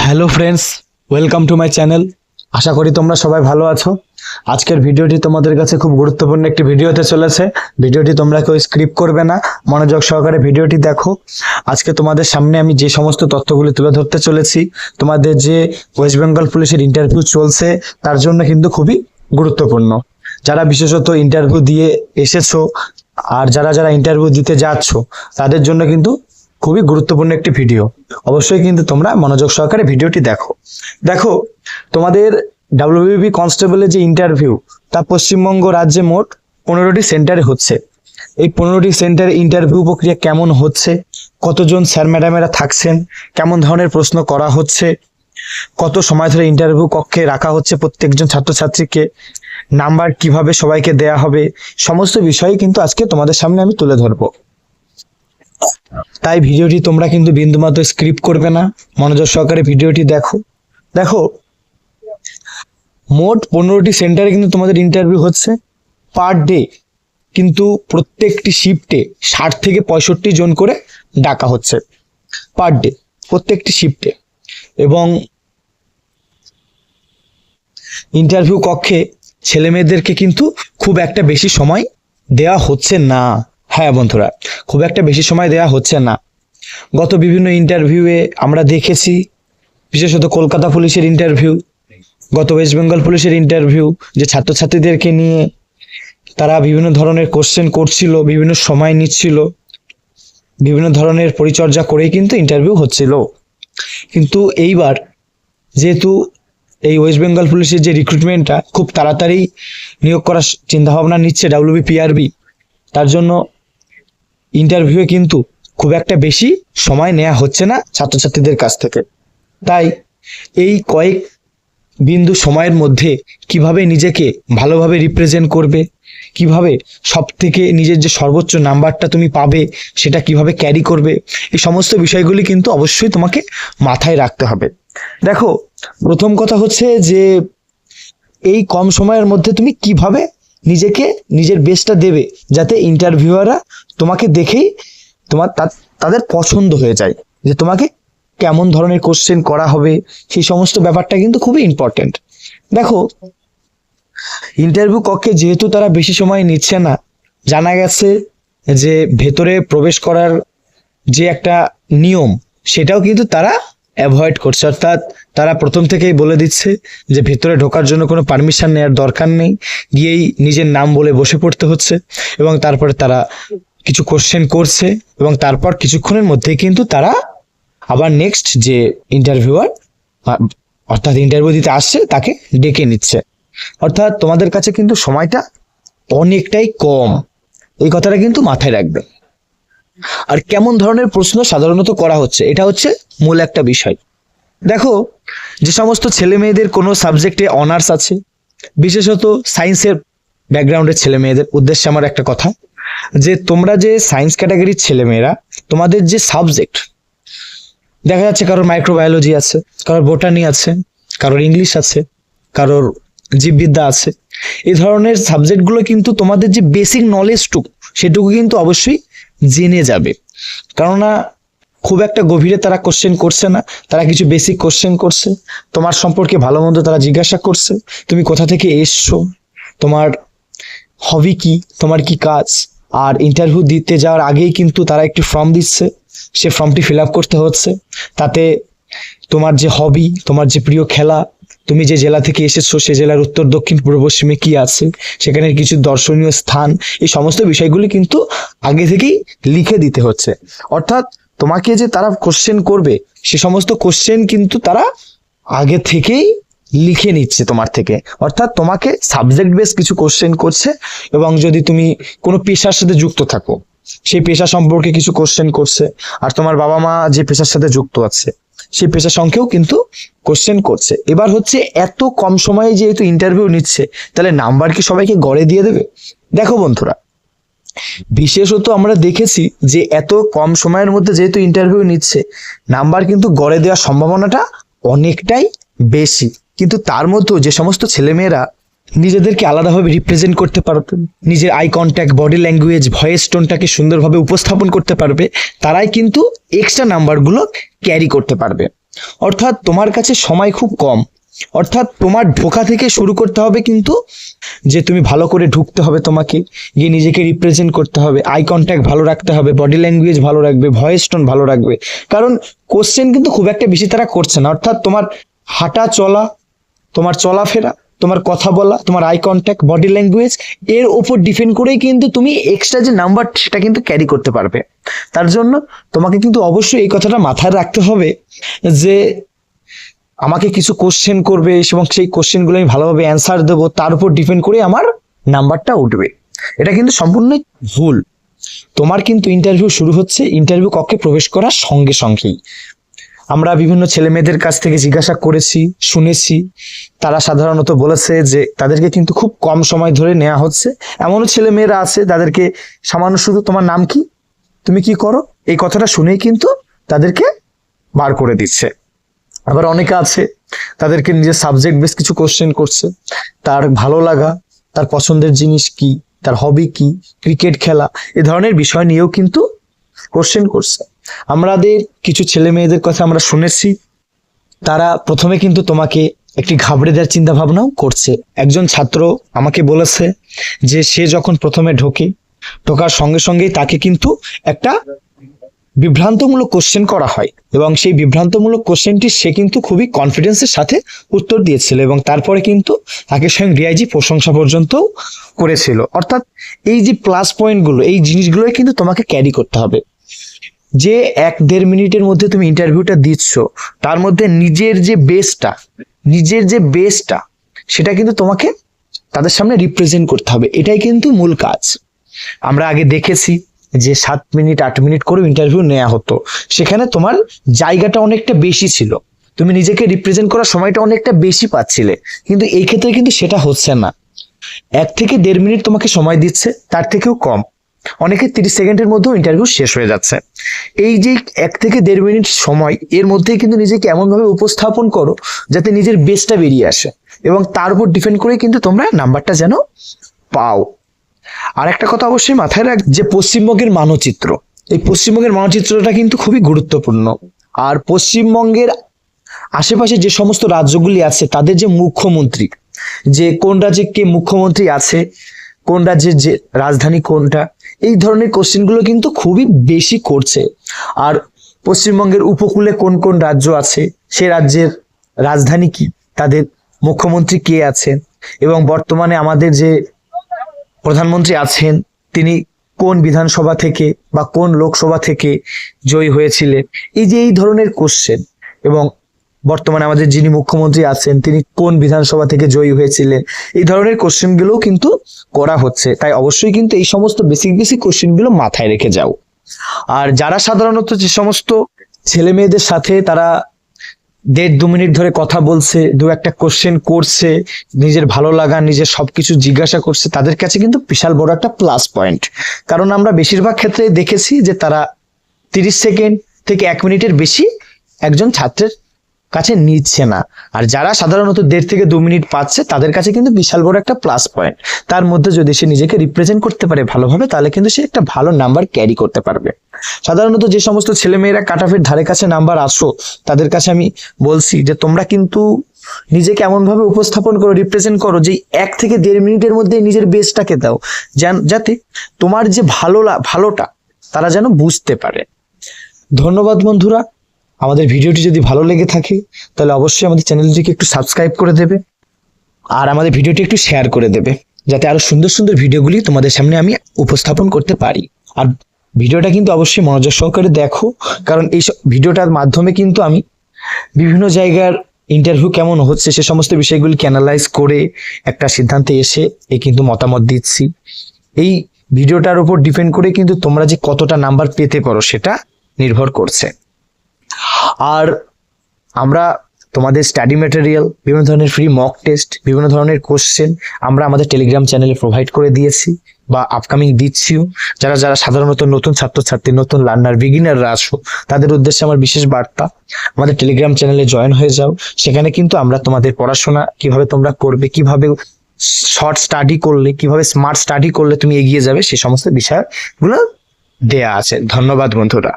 Hello friends, welcome to my channel. আশা করি তোমরা সবাই ভালো আছো। আজকের ভিডিওটি তোমাদের কাছে খুব গুরুত্বপূর্ণ একটি ভিডিও হতে চলেছে। ভিডিওটি তোমরা কেউ স্ক্রিপ করবে না, মনোযোগ সহকারে ভিডিওটি দেখো। আজকে তোমাদের সামনে আমি যে সমস্ত তথ্যগুলি তুলে ধরতে চলেছি, তোমাদের যে ওয়েস্ট বেঙ্গল পুলিশের ইন্টারভিউ চলছে তার জন্য কিন্তু খুবই গুরুত্বপূর্ণ। যারা বিশেষত ইন্টারভিউ দিয়ে এসেছো আর যারা যারা ইন্টারভিউ দিতে যাচ্ছ তাদের জন্য কিন্তু খুবই গুরুত্বপূর্ণ একটি ভিডিও। অবশ্যই কিন্তু তোমরা মনোযোগ সহকারে ভিডিওটি দেখো। তোমাদের ডাব্লিউবিপি কনস্টেবলের যে ইন্টারভিউ তা পশ্চিমবঙ্গ রাজ্যে মোট 15টি সেন্টারে হচ্ছে। এই 15টি সেন্টারে ইন্টারভিউ প্রক্রিয়া কেমন হচ্ছে, কতজন স্যার ম্যাডামেরা থাকছেন, কেমন ধরনের প্রশ্ন করা হচ্ছে, কত সময় ধরে ইন্টারভিউ কক্ষে রাখা হচ্ছে প্রত্যেকজন ছাত্রছাত্রীকে, নাম্বার কিভাবে সবাইকে দেয়া হবে, সমস্ত বিষয়ই কিন্তু আজকে তোমাদের সামনে আমি তুলে ধরবো। তাই ভিডিওটি তোমরা কিন্তু বিন্দুমাত্র স্ক্রিপ্ট করবে না, মনোযোগ সহকারে ভিডিওটি দেখো। মোট 15টি সেন্টারে কিন্তু তোমাদের ইন্টারভিউ হচ্ছে। পার ডে কিন্তু প্রত্যেকটি শিফটে 60 থেকে 65 জন করে ডাকা হচ্ছে পার ডে, প্রত্যেকটি শিফটে। এবং ইন্টারভিউ কক্ষে ছেলে মেয়েদেরকে কিন্তু খুব একটা বেশি সময় দেওয়া হচ্ছে না। হ্যাঁ বন্ধুরা, খুব একটা বেশি সময় দেওয়া হচ্ছে না। গত বিভিন্ন ইন্টারভিউয়ে আমরা দেখেছি, বিশেষত কলকাতা পুলিশের ইন্টারভিউ, গত ওয়েস্ট বেঙ্গল পুলিশের ইন্টারভিউ, যে ছাত্রছাত্রীদেরকে নিয়ে তারা বিভিন্ন ধরনের কোশ্চেন করছিল, বিভিন্ন সময় নিচ্ছিল, বিভিন্ন ধরনের পরিচর্যা করেই কিন্তু ইন্টারভিউ হচ্ছিল। কিন্তু এইবার যেহেতু এই ওয়েস্ট বেঙ্গল পুলিশের যে রিক্রুটমেন্টটা খুব তাড়াতাড়ি নিয়োগ করার চিন্তাভাবনা নিচ্ছে ডাব্লিউবিপিআরবি, তার জন্য ইন্টারভিউয়ে কিন্তু খুব একটা বেশি সময় নেওয়া হচ্ছে না ছাত্রছাত্রীদের কাছ থেকে। তাই এই কয়েক বিন্দু সময়ের মধ্যে কিভাবে নিজেকে ভালোভাবে রিপ্রেজেন্ট করবে, কিভাবে সব থেকে নিজের যে সর্বোচ্চ নাম্বারটা তুমি পাবে সেটা কিভাবে ক্যারি করবে, এই সমস্ত বিষয়গুলি কিন্তু অবশ্যই তোমাকে মাথায় রাখতে হবে। দেখো, প্রথম কথা হচ্ছে যে এই কম সময়ের মধ্যে তুমি কিভাবে নিজেকে নিজের বেস্টটা দেবে, যাতে ইন্টারভিউয়াররা তোমাকে দেখেই তাদের পছন্দ হয়ে যায়, যে তোমাকে কেমন ধরনের কোশ্চেন করা হবে, সেই সমস্ত ব্যাপারটা কিন্তু খুবই ইম্পর্টেন্ট। দেখো, ইন্টারভিউ কক্ষে যেহেতু তারা বেশি সময় নিচ্ছে না, জানা গেছে যে ভেতরে প্রবেশ করার যে একটা নিয়ম সেটাও কিন্তু তারা অ্যাভয়েড করছে। অর্থাৎ তারা প্রথম থেকেই বলে দিচ্ছে যে ভেতরে ঢোকার জন্য কোনো পারমিশন নেওয়ার দরকার নেই, গিয়েই নিজের নাম বলে বসে পড়তে হচ্ছে। এবং তারপরে তারা কিছু কোশ্চেন করছে এবং তারপর কিছুক্ষণের মধ্যেই কিন্তু তারা আবার নেক্সট যে ইন্টারভিউয়ার অর্থাৎ ইন্টারভিউ দিতে আসছে তাকে ডেকে নিচ্ছে। অর্থাৎ তোমাদের কাছে কিন্তু সময়টা অনেকটাই কম, এই কথাটা কিন্তু মাথায় রাখবে। আর কেমন ধরনের প্রশ্ন সাধারণত করা হচ্ছে, এটা হচ্ছে মূল একটা বিষয়। দেখো, যে সমস্ত ছেলে মেয়েদের কোনো সাবজেক্টে অনার্স আছে, বিশেষত সায়েন্সের ব্যাকগ্রাউন্ডের ছেলে মেয়েদের উদ্দেশ্যে আমার একটা কথা, যে তোমরা যে সায়েন্স ক্যাটাগরির ছেলেমেয়েরা, তোমাদের যে সাবজেক্ট দেখা যাচ্ছে, কারোর মাইক্রোবায়োলজি আছে, কারোর বোটানি আছে, কারোর ইংলিশ আছে, কারোর জীববিদ্যা আছে, এই ধরনের সাবজেক্টগুলো কিন্তু তোমাদের যে বেসিক নলেজটুকু সেটুকু কিন্তু অবশ্যই জেনে যাবে। কেননা খুব একটা গভীরে তারা কোশ্চেন করছে না, তারা কিছু বেসিক কোশ্চেন করছে, তোমার সম্পর্কে ভালো মন্দ তারা জিজ্ঞাসা করছে, তুমি কোথা থেকে এসছো, তোমার হবি কি, তোমার কি কাজ। আর ইন্টারভিউ দিতে যাওয়ার আগেই কিন্তু তারা একটি ফর্ম দিচ্ছে, সে ফর্মটি ফিল আপ করতে হচ্ছে। তাতে তোমার যে হবি, তোমার যে প্রিয় খেলা, তুমি যে জেলা থেকে এসেছো সে জেলার উত্তর দক্ষিণ পূর্ব পশ্চিমে কি আছে, সেখানের কিছু দর্শনীয় স্থান, এই সমস্ত বিষয়গুলি কিন্তু আগে থেকেই লিখে দিতে হচ্ছে। অর্থাৎ তোমাকে যে তারা কোশ্চেন করবে সে সমস্ত কোশ্চেন কিন্তু তারা আগে থেকেই লিখে নিচ্ছে তোমার থেকে। অর্থাৎ তোমাকে সাবজেক্ট বেস কিছু কোশ্চেন করছে, এবং যদি তুমি কোনো পেশার সাথে যুক্ত থাকো সেই পেশা সম্পর্কে কিছু কোশ্চেন করছে, আর তোমার বাবা মা যে পেশার সাথে যুক্ত আছে সেই পেশা সংখ্যেও কিন্তু কোশ্চেন করছে। এবার হচ্ছে এত কম সময়ে যেহেতু ইন্টারভিউ নিচ্ছে, তাহলে নাম্বার কি সবাইকে গড়ে দিয়ে দেবে? দেখো বন্ধুরা, বিশেষত আমরা দেখেছি যে এত কম সময়ের মধ্যে যেহেতু ইন্টারভিউ নিচ্ছে, নাম্বার কিন্তু গড়ে দেওয়ার সম্ভাবনাটা অনেকটাই বেশি। কিন্তু তার মধ্যেও যে সমস্ত ছেলেমেয়েরা নিজেদেরকে আলাদাভাবে রিপ্রেজেন্ট করতে পারবে, নিজের eye contact, body language, voice টোনটাকে সুন্দরভাবে উপস্থাপন করতে পারবে, তারাই কিন্তু এক্সট্রা নাম্বারগুলো ক্যারি করতে পারবে। অর্থাৎ তোমার কাছে সময় খুব কম। অর্থাৎ তোমার ঢোকা থেকে শুরু করতে হবে কিন্তু, যে তুমি ভালো করে ঢুকতে হবে, তোমাকে গিয়ে নিজেকে রিপ্রেজেন্ট করতে হবে, আই কন্ট্যাক্ট ভালো রাখতে হবে, বডি ল্যাঙ্গুয়েজ ভালো রাখবে, ভয়েস টোন ভালো রাখবে। কারণ কোশ্চেন কিন্তু খুব একটা বেশি তারা করছে না। অর্থাৎ তোমার হাঁটা চলা, তোমার চলাফেরা, তোমার কথা বলা, তোমার আই কন্ট্যাক্ট, বডি ল্যাঙ্গুয়েজ, এর উপর ডিপেন্ড করেই কিন্তু তুমি এক্সট্রা যে নাম্বার সেটা কিন্তু ক্যারি করতে পারবে। তার জন্য তোমাকে কিন্তু অবশ্যই এই কথাটা মাথায় রাখতে হবে যে আমাকে কিছু কোশ্চেন করবে এবং সেই কোশ্চেনগুলো আমি ভালোভাবে অ্যান্সার দেবো, তার উপর ডিপেন্ড করে আমার নাম্বারটা উঠবে। এটা কিন্তু সম্পূর্ণই ভুল। তোমার কিন্তু ইন্টারভিউ শুরু হচ্ছে ইন্টারভিউ কক্ষে প্রবেশ করার সঙ্গে সঙ্গেই। আমরা বিভিন্ন ছেলে মেয়েদের কাছ থেকে জিজ্ঞাসা করেছি, শুনেছি, তারা সাধারণত বলেছে যে তাদেরকে কিন্তু খুব কম সময় ধরে নেওয়া হচ্ছে। এমনও ছেলে মেয়েরা আছে তাদেরকে সামান্য শুধু তোমার নাম কি, তুমি কি করো, এই কথাটা শুনেই কিন্তু তাদেরকে বার করে দিচ্ছে। আবার অনেকে আছে তাদেরকে নিজের সাবজেক্ট বেশ কিছু কোশ্চেন করছে, তার ভালো লাগা, তার পছন্দের জিনিস কি, তার হবি কি, ক্রিকেট খেলা, এ ধরনের বিষয় নিয়েও কিন্তু কোশ্চেন করছে। আমাদের কিছু ছেলে মেয়েদের কথা আমরা শুনেছি, তারা প্রথমে কিন্তু তোমাকে একটি ঘাবড়ে দেওয়ার চিন্তা ভাবনাও করছে। একজন ছাত্র আমাকে বলেছে যে সে যখন প্রথমে ঢোকার সঙ্গে সঙ্গেই তাকে কিন্তু একটা বিভ্রান্তমূলক কোশ্চেন করা হয় এবং সেই বিভ্রান্তমূলক কোশ্চেনটি সে কিন্তু খুবই কনফিডেন্সের সাথে উত্তর দিয়েছিল এবং তারপরে কিন্তু তাকে স্বয়ং ডিআইজি প্রশংসা পর্যন্ত করেছিল। অর্থাৎ এই যে প্লাস পয়েন্টগুলো, এই জিনিসগুলোই কিন্তু তোমাকে ক্যারি করতে হবে। যে 1-1.5 মিনিটের মধ্যে তুমি ইন্টারভিউটা দিচ্ছ, তার মধ্যে নিজের যে বেসটা সেটা কিন্তু তোমাকে তাদের সামনে রিপ্রেজেন্ট করতে হবে। এটাই কিন্তু মূল কাজ। আমরা আগে দেখেছি যে 7 মিনিট 8 মিনিট করে ইন্টারভিউ নেওয়া হতো, সেখানে তোমার জায়গাটা অনেকটা বেশি ছিল, তুমি নিজেকে রিপ্রেজেন্ট করার সময়টা অনেকটা বেশি পাচ্ছিলে। কিন্তু এই ক্ষেত্রে কিন্তু সেটা হচ্ছে না। 1 থেকে 1.5 মিনিট তোমাকে সময় দিচ্ছে, তার থেকেও কম। অনেকে 30 সেকেন্ডের মধ্যেও ইন্টারভিউ শেষ হয়ে যাচ্ছে। এই যে 1 থেকে 1.5 মিনিট সময়, এর মধ্যে কিন্তু নিজেকে এমনভাবে উপস্থাপন করো যাতে নিজের বেসটা বেরিয়ে আসে এবং তার উপর ডিপেন্ড করে কিন্তু তোমরা নাম্বারটা যেন পাও। আর একটা কথা অবশ্যই মাথায় রাখ, যে পশ্চিমবঙ্গের মানচিত্র, এই পশ্চিমবঙ্গের মানচিত্রটা কিন্তু খুবই গুরুত্বপূর্ণ। আর পশ্চিমবঙ্গের আশেপাশে যে সমস্ত রাজ্যগুলি আছে তাদের যে মুখ্যমন্ত্রী, যে কোন রাজ্যে কে মুখ্যমন্ত্রী আছে, কোন রাজ্যের যে রাজধানী কোনটা, এই ধরনের কোশ্চেনগুলো কিন্তু খুবই বেশি করছে। আর পশ্চিমবঙ্গের উপকূলে কোন কোন রাজ্য আছে, সে রাজ্যের রাজধানী কি, তাদের মুখ্যমন্ত্রী কে আছেন, এবং বর্তমানে আমাদের যে প্রধানমন্ত্রী আছেন তিনি কোন বিধানসভা থেকে বা কোন লোকসভা থেকে জয়ী হয়েছিলেন। এই যে এই ধরনের কোশ্চেন, এবং বর্তমানে আমাদের যিনি মুখ্যমন্ত্রী আছেন তিনি কোন বিধানসভা থেকে জয়ী হয়েছিলেন, এই ধরনের কোশ্চেনগুলো কিন্তু করা হচ্ছে। তাই অবশ্যই কিন্তু এই সমস্ত বেসিক কোশ্চেনগুলো মাথায় রেখে যাও। আর যারা সাধারণত যে সমস্ত ছেলে মেয়েদের সাথে তারা 1.5-2 মিনিট ধরে কথা বলছে, 2-1টা কোশ্চেন করছে, নিজের ভালো লাগা, নিজের সবকিছু জিজ্ঞাসা করছে, তাদের কাছে কিন্তু বিশাল বড় একটা প্লাস পয়েন্ট। কারণ আমরা বেশিরভাগ ক্ষেত্রে দেখেছি যে তারা 30 সেকেন্ড থেকে 1 মিনিটের বেশি একজন ছাত্রের কাছে নিচ্ছে না। আর যারা সাধারণত 1.5 থেকে 2 মিনিট পাচ্ছে তাদের কাছে কিন্তু বিশাল বড় একটা প্লাস পয়েন্ট। তার মধ্যে যদি সে নিজেকে রিপ্রেজেন্ট করতে পারে ভালোভাবে, তাহলে কিন্তু সে একটা ভালো নাম্বার ক্যারি করতে পারবে। সাধারণত যে সমস্ত ছেলেমেয়েরা কাট অফের ধারে কাছে নাম্বার আসো, তাদের কাছে আমি বলছি যে তোমরা কিন্তু নিজেকে এমন ভাবে উপস্থাপন করো, রিপ্রেজেন্ট করো যে 1 থেকে 1.5 মিনিটের মধ্যে নিজের বেসটাকে দাও, যাতে তোমার যে ভালোটা তারা যেন বুঝতে পারে। ধন্যবাদ বন্ধুরা। আমাদের ভিডিওটি যদি ভালো লেগে থাকে তাহলে অবশ্যই আমাদের চ্যানেলটিকে একটু সাবস্ক্রাইব করে দেবে আর আমাদের ভিডিওটি একটু শেয়ার করে দেবে, যাতে আরো সুন্দর সুন্দর ভিডিওগুলি তোমাদের সামনে আমি উপস্থাপন করতে পারি। আর ভিডিওটা কিন্তু অবশ্যই মনোযোগ সহকারে দেখো, কারণ এই ভিডিওটার মাধ্যমে কিন্তু আমি বিভিন্ন জায়গার ইন্টারভিউ কেমন হচ্ছে সে সমস্ত বিষয়গুলিকে অ্যানালাইজ করে একটা সিদ্ধান্তে এসে কিন্তু মতামত দিচ্ছি। এই ভিডিওটার উপর ডিপেন্ড করে কিন্তু তোমরা যে কতটা নাম্বার পেতে পারো সেটা নির্ভর করছে। আর আমরা তোমাদের স্টাডি ম্যাটেরিয়াল, বিভিন্ন ধরনের ফ্রি মক টেস্ট, বিভিন্ন ধরনের কোশ্চেন আমরা আমাদের টেলিগ্রাম চ্যানেলে প্রোভাইড করে দিয়েছি বা আপকামিং দিচ্ছিও। যারা সাধারণত নতুন ছাত্রছাত্রী, নতুন লার্নার, বিগিনাররা আসো, তাদের উদ্দেশ্যে আমার বিশেষ বার্তা, আমাদের টেলিগ্রাম চ্যানেলে জয়েন হয়ে যাও। সেখানে কিন্তু আমরা তোমাদের পড়াশোনা কিভাবে তোমরা করবে, কিভাবে শর্ট স্টাডি করলে, কিভাবে স্মার্ট স্টাডি করলে তুমি এগিয়ে যাবে, সেই সমস্ত বিষয়গুলো দেয়া আছে। ধন্যবাদ বন্ধুরা।